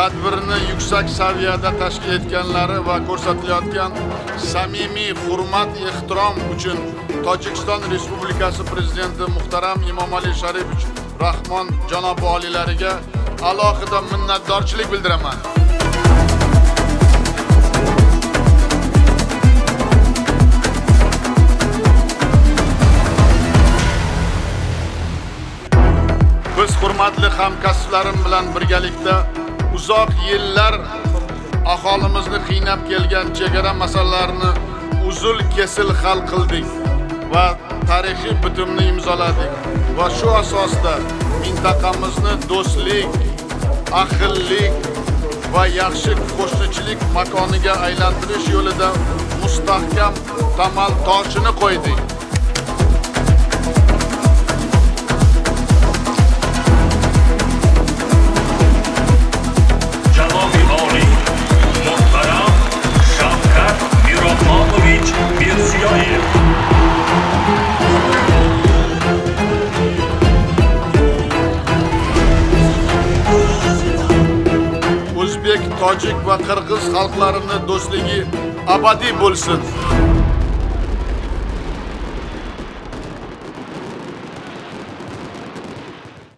tadbirni yuksak saviyada tashkil etganlari va ko'rsatilayotgan samimiy hurmat, ehtirom uchun Tojikiston Respublikasi Prezidenti muhtaram Emomali Sharipov Rahmon janob oliylariga alohida minnatdorchilik bildiraman. Biz hurmatli hamkasblarim bilan birgalikda uzoq yillar aholimizni qiynab kelgan chegara masalalarini uzul-kesil hal qildik va tarixiy bitimni imzoladik. Va shu asosda mintaqamizni do'stlik, ahillik va yaxshi qo'shnichilik makoniga aylantirish yo'lida mustahkam tamal toshini qo'ydik. O'zbek, tojik va qirg'iz xalqlarining do'stligi abadiy bo'lsin.